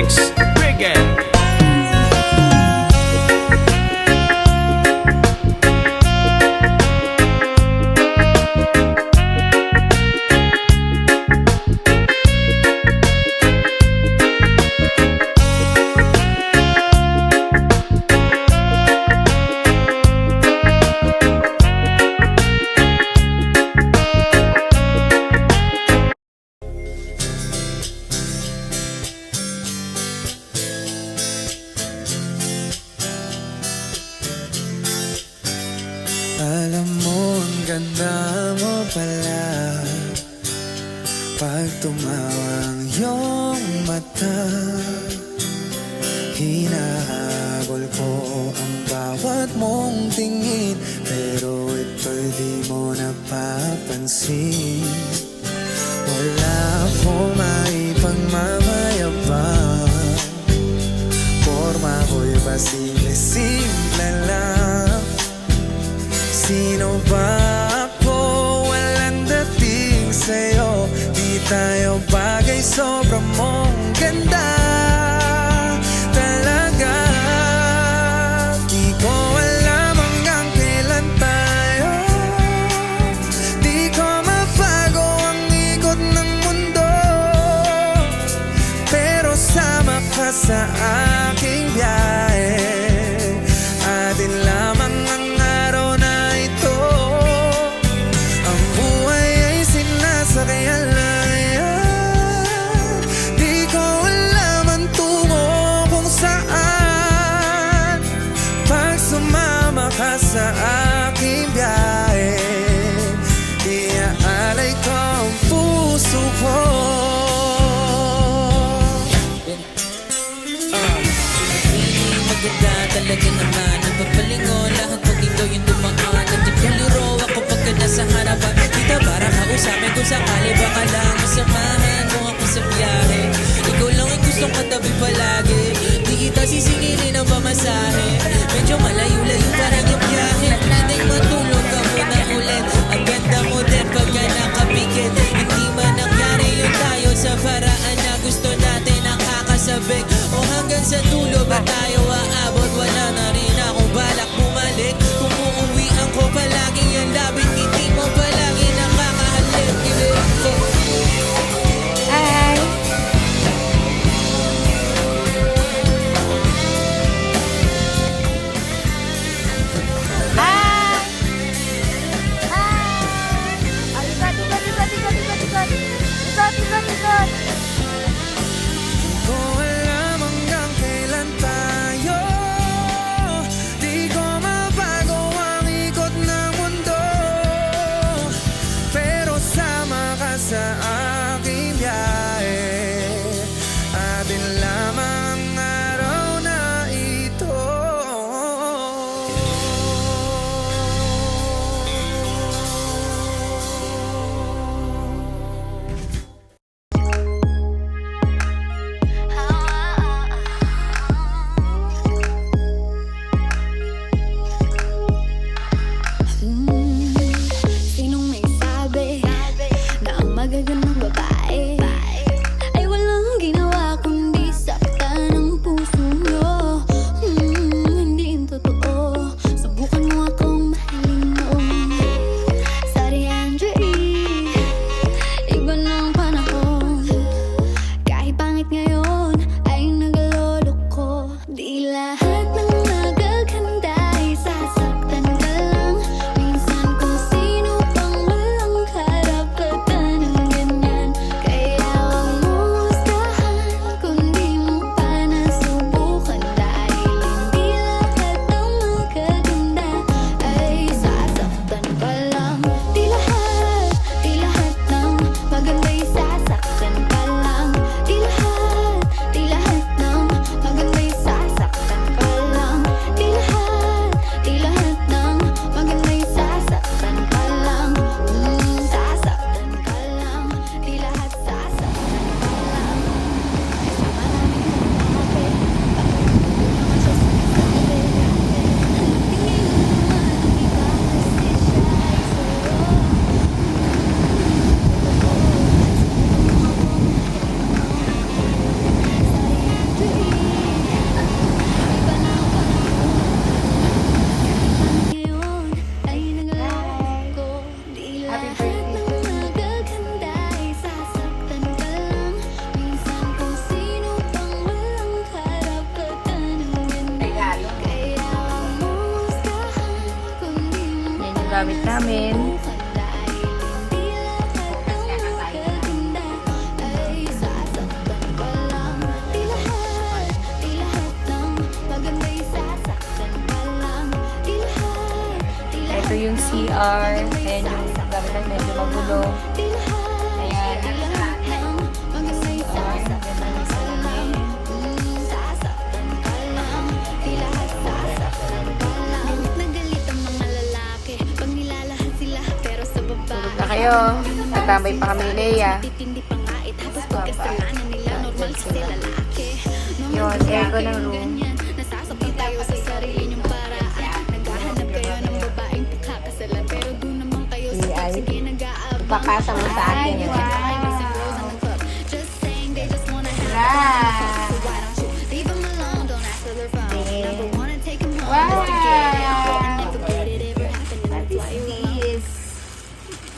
Mix Begin. Alam mo, ang ganda mo pala pag tumawang iyong mata. Hinahabol ko ang bawat mong tingin, pero ito'y di mo napapansin. Wala akong maipagmamayabang, forma ko'y pasimple-simple lang. Sino ba ako? Walang dating sa'yo. Di tayo bagay, sobrang mong ganda talaga. Di ko alam hanggang kailan tayo. Di ko mabago ang ikot ng mundo, pero sama ka sa aking biyahe. Atin lamang ang araw na ito. Ang buhay ay sinasakyan lang yan. Di ko alam ang tungo kung saan. Pag sumama ka sa aking biyahe, iaalay ko ang puso ko. Maganda talaga naman ang pagpalingon, lahat pag ikaw yung dumaan. Nagtikaliro ako pagka nasa harapan kita, para kausapin kung sakali baka lang masamahan mo ako sa biyahe. Ikaw lang ang gustong katabi palagi, di kita sisingilin ang pamasahe. Medyo malayo-layo parang yung biyahe, pwedeng matulog ka muna ulit. Ang ganda mo din pagka nakapikit, hindi man nangyari yun tayo sa paraan na gusto natin nakakasabik. O hanggang sa dulo ba tayo aabot? Wala na rin akong balak bumalik. Kung uuwian ko palagi ang labit, ngiti mo palagi nakakahalik. Hi! Hi! Hi! Ikot! Di ko alam hanggang kailan tayo. Di ko mabago ang ikot ng mundo, pero sama ka sa aking biyahe. Atin lamang ang araw na ito. Sinong may sabi na ang magaganda namin. Ito yung CR. Ayan yung gamit na medyo magulo. Ayan. Tulog na kayo. Nagtambay pa kami ni Leia. Yun, aircon ng room. Papasa mo sa akin yun. Wow!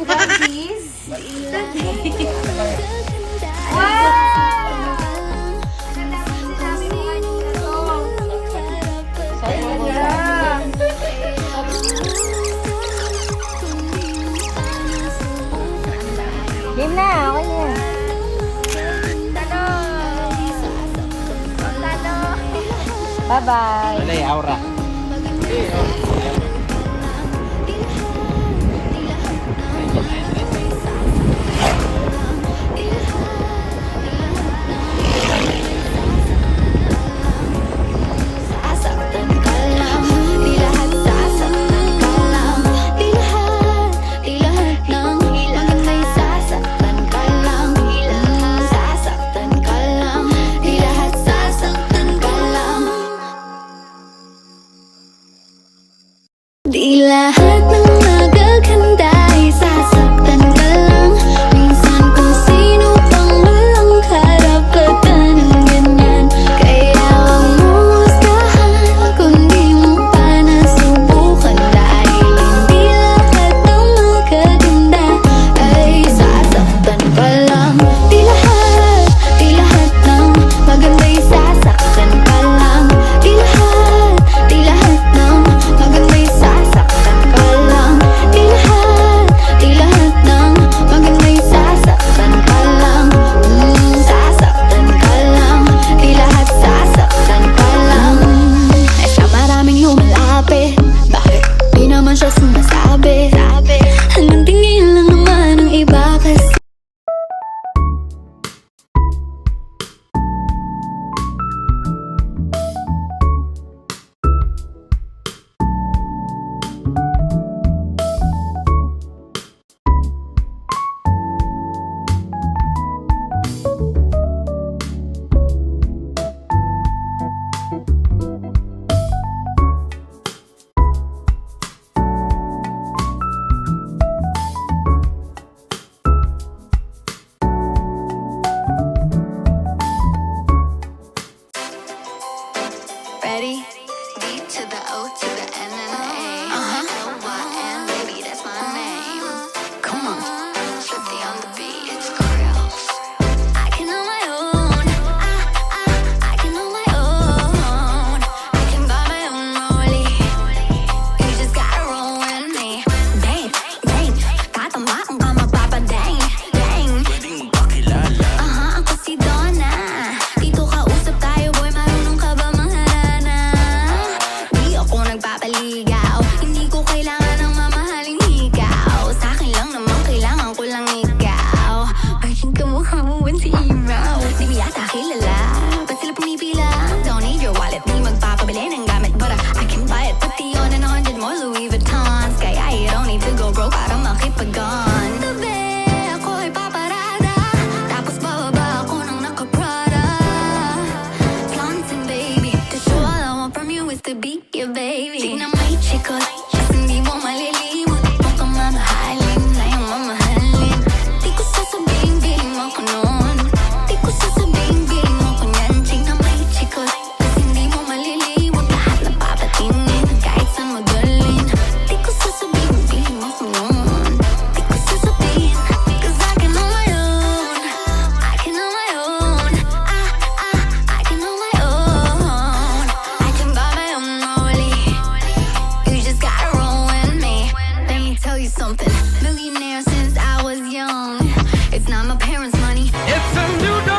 What is this? Game na, okay na. Bye-bye. Wala yung aura. Sasaktan ka lang, di lahat sasaktan ka lang. Di lahat ng maganda'y sasaktan ka lang. Sasaktan ka lang, di lahat sasaktan ka lang. not my parents' money. It's a new